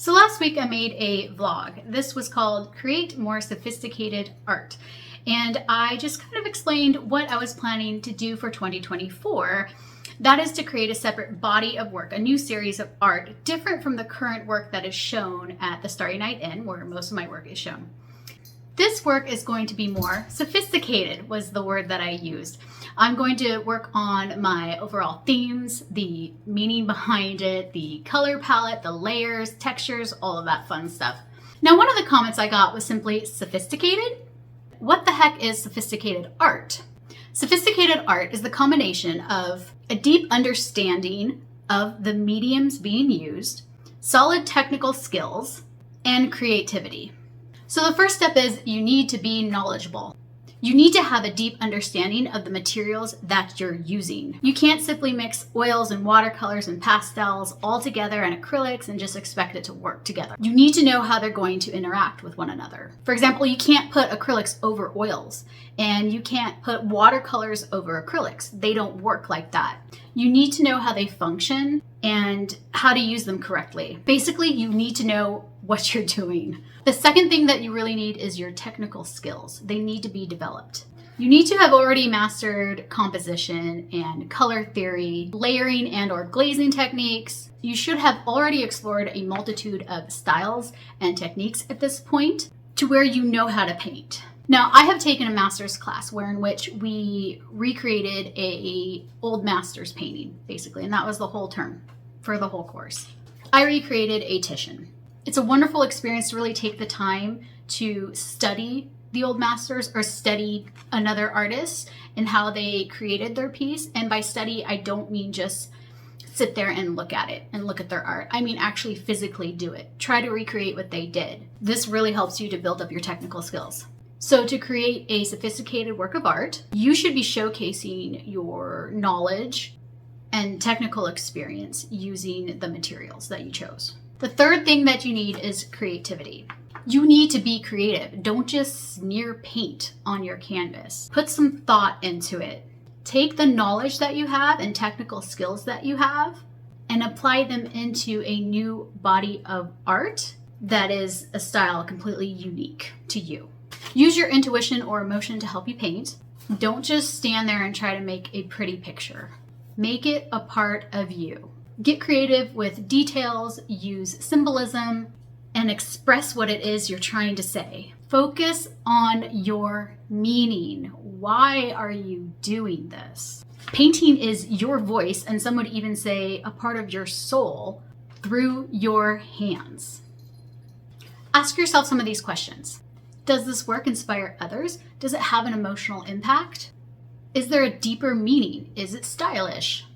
So last week I made a vlog. This was called Create More Sophisticated Art. And I just kind of explained what I was planning to do for 2024. That is to create a separate body of work, a new series of art, different from the current work that is shown at the Starry Night Inn, where most of my work is shown. This work is going to be more sophisticated, was the word that I used. I'm going to work on my overall themes, the meaning behind it, the color palette, the layers, textures, all of that fun stuff. Now, one of the comments I got was simply sophisticated. What the heck is sophisticated art? Sophisticated art is the combination of a deep understanding of the mediums being used, solid technical skills, and creativity. So the first step is you need to be knowledgeable. You need to have a deep understanding of the materials that you're using. You can't simply mix oils and watercolors and pastels all together and acrylics and just expect it to work together. You need to know how they're going to interact with one another. For example, you can't put acrylics over oils, and you can't put watercolors over acrylics. They don't work like that. You need to know how they function and how to use them correctly. Basically, you need to know what you're doing. The second thing that you really need is your technical skills. They need to be developed. You need to have already mastered composition and color theory, layering and or glazing techniques. You should have already explored a multitude of styles and techniques at this point to where you know how to paint. Now, I have taken a master's class in which we recreated a old master's painting, basically, and that was the whole term for the whole course. I recreated a Titian. It's a wonderful experience to really take the time to study the old masters or study another artist and how they created their piece. And by study, I don't mean just sit there and look at it and look at their art. I mean actually physically do it. Try to recreate what they did. This really helps you to build up your technical skills. So to create a sophisticated work of art, you should be showcasing your knowledge and technical experience using the materials that you chose. The third thing that you need is creativity. You need to be creative. Don't just smear paint on your canvas. Put some thought into it. Take the knowledge that you have and technical skills that you have and apply them into a new body of art that is a style completely unique to you. Use your intuition or emotion to help you paint. Don't just stand there and try to make a pretty picture. Make it a part of you. Get creative with details, use symbolism, and express what it is you're trying to say. Focus on your meaning. Why are you doing this? Painting is your voice, and some would even say a part of your soul, through your hands. Ask yourself some of these questions. Does this work inspire others? Does it have an emotional impact? Is there a deeper meaning? Is it stylish?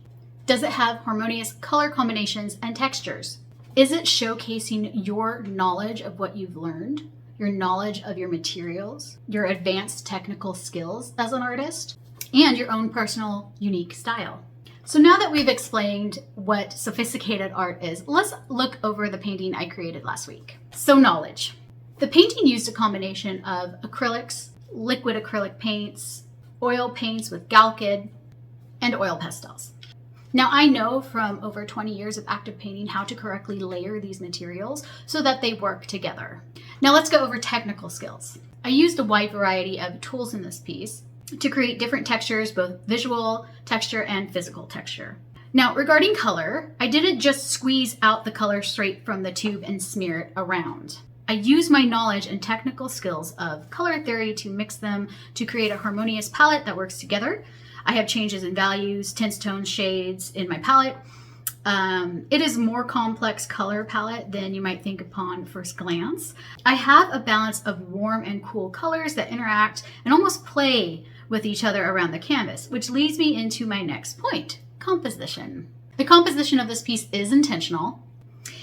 Does it have harmonious color combinations and textures? Is it showcasing your knowledge of what you've learned, your knowledge of your materials, your advanced technical skills as an artist, and your own personal unique style? So now that we've explained what sophisticated art is, let's look over the painting I created last week. So knowledge. The painting used a combination of acrylics, liquid acrylic paints, oil paints with Galkid, and oil pastels. Now, I know from over 20 years of active painting how to correctly layer these materials so that they work together. Now let's go over technical skills. I used a wide variety of tools in this piece to create different textures, both visual texture and physical texture. Now, regarding color, I didn't just squeeze out the color straight from the tube and smear it around. I use my knowledge and technical skills of color theory to mix them to create a harmonious palette that works together. I have changes in values, tints, tones, shades in my palette. It is a more complex color palette than you might think upon first glance. I have a balance of warm and cool colors that interact and almost play with each other around the canvas, which leads me into my next point, composition. The composition of this piece is intentional.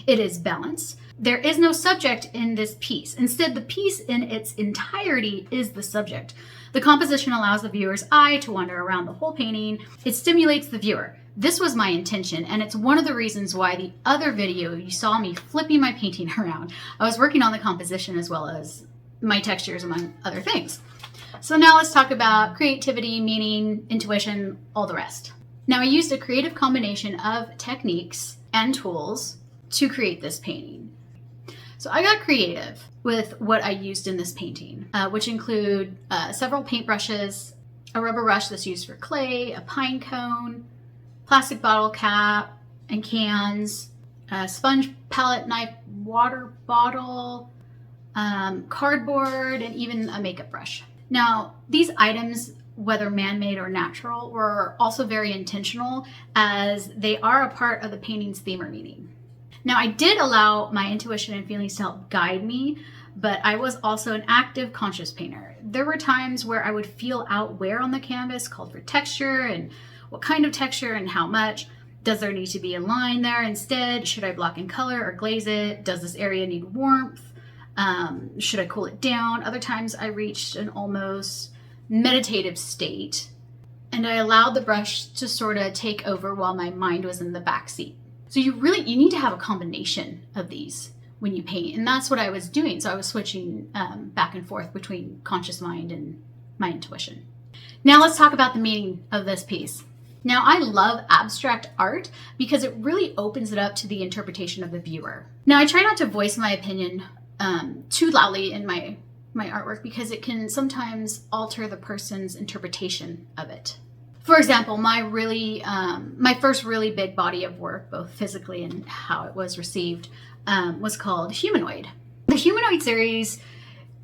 It is balanced. There is no subject in this piece. Instead, the piece in its entirety is the subject. The composition allows the viewer's eye to wander around the whole painting. It stimulates the viewer. This was my intention, and it's one of the reasons why the other video you saw me flipping my painting around. I was working on the composition as well as my textures, among other things. So now let's talk about creativity, meaning, intuition, all the rest. Now, I used a creative combination of techniques and tools to create this painting. So I got creative with what I used in this painting, which include several paintbrushes, a rubber brush that's used for clay, a pine cone, plastic bottle cap and cans, a sponge palette knife, water bottle, cardboard, and even a makeup brush. Now, these items, whether man-made or natural, were also very intentional as they are a part of the painting's theme or meaning. Now, I did allow my intuition and feelings to help guide me, but I was also an active, conscious painter. There were times where I would feel out where on the canvas called for texture and what kind of texture and how much. Does there need to be a line there instead? Should I block in color or glaze it? Does this area need warmth? Should I cool it down? Other times I reached an almost meditative state and I allowed the brush to sort of take over while my mind was in the back seat. So you need to have a combination of these when you paint, and that's what I was doing. So I was switching back and forth between conscious mind and my intuition. Now let's talk about the meaning of this piece. Now, I love abstract art because it really opens it up to the interpretation of the viewer. Now, I try not to voice my opinion too loudly in my artwork because it can sometimes alter the person's interpretation of it. For example, my first really big body of work, both physically and how it was received, was called Humanoid. The Humanoid series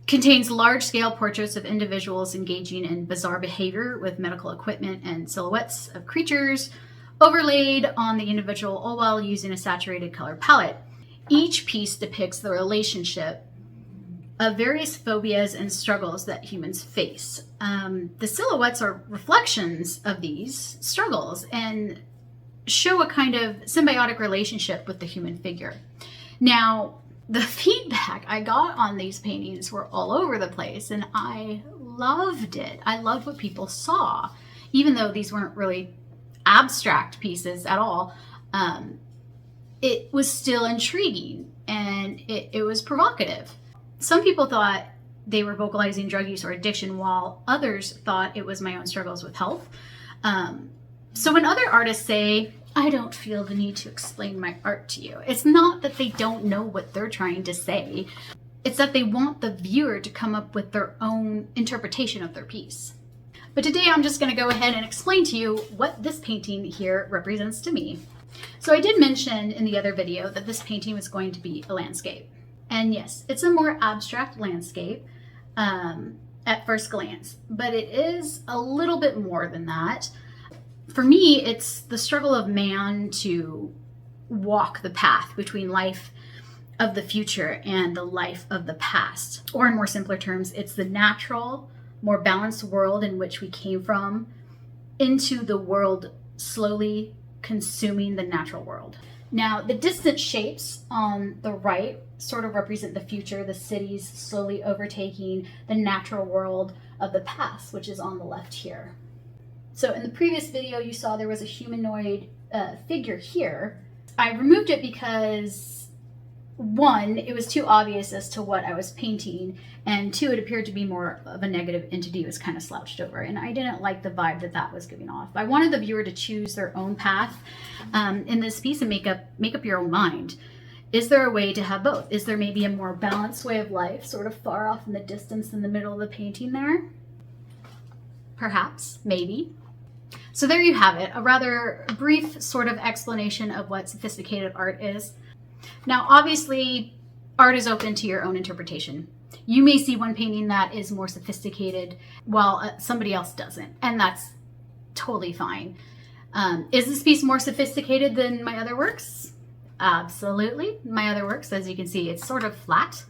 contains large-scale portraits of individuals engaging in bizarre behavior with medical equipment and silhouettes of creatures overlaid on the individual, all while using a saturated color palette. Each piece depicts the relationship of various phobias and struggles that humans face. The silhouettes are reflections of these struggles and show a kind of symbiotic relationship with the human figure. Now, the feedback I got on these paintings were all over the place, and I loved it. I loved what people saw, even though these weren't really abstract pieces at all. It was still intriguing, and it was provocative. Some people thought they were vocalizing drug use or addiction, while others thought it was my own struggles with health. So when other artists say, I don't feel the need to explain my art to you, it's not that they don't know what they're trying to say. It's that they want the viewer to come up with their own interpretation of their piece. But today I'm just going to go ahead and explain to you what this painting here represents to me. So I did mention in the other video that this painting was going to be a landscape. And yes, it's a more abstract landscape at first glance, but it is a little bit more than that. For me, it's the struggle of man to walk the path between life of the future and the life of the past. Or in more simpler terms, it's the natural, more balanced world in which we came from into the world slowly consuming the natural world. Now, the distant shapes on the right sort of represent the future, the cities slowly overtaking the natural world of the past, which is on the left here. So in the previous video, you saw there was a humanoid figure here. I removed it because, one, it was too obvious as to what I was painting, and two, it appeared to be more of a negative entity. It was kind of slouched over, and I didn't like the vibe that that was giving off. I wanted the viewer to choose their own path in this piece and make up your own mind. Is there a way to have both? Is there maybe a more balanced way of life, sort of far off in the distance in the middle of the painting there? Perhaps, maybe. So there you have it, a rather brief sort of explanation of what sophisticated art is. Now, obviously, art is open to your own interpretation. You may see one painting that is more sophisticated while somebody else doesn't, and that's totally fine. Is this piece more sophisticated than my other works? Absolutely. My other works, as you can see, it's sort of flat,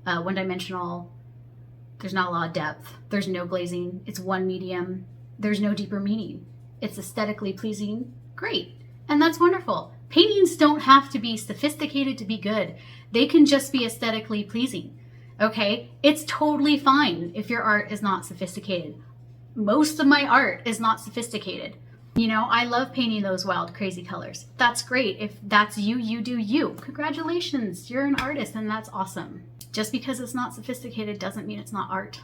one-dimensional. There's not a lot of depth. There's no glazing. It's one medium. There's no deeper meaning. It's aesthetically pleasing. Great. And that's wonderful. Paintings don't have to be sophisticated to be good. They can just be aesthetically pleasing. Okay? It's totally fine if your art is not sophisticated. Most of my art is not sophisticated. You know, I love painting those wild, crazy colors. That's great. If that's you, you do you. Congratulations. You're an artist, and that's awesome. Just because it's not sophisticated doesn't mean it's not art.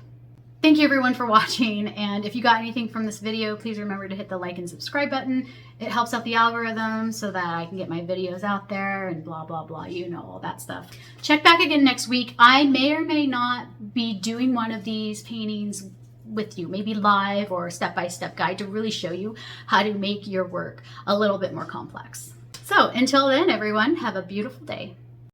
Thank you everyone for watching, and if you got anything from this video, please remember to hit the like and subscribe button. It helps out the algorithm so that I can get my videos out there and blah blah blah, you know, all that stuff. Check back again next week. I may or may not be doing one of these paintings with you, maybe live or step-by-step guide to really show you how to make your work a little bit more complex. So until then, everyone, have a beautiful day.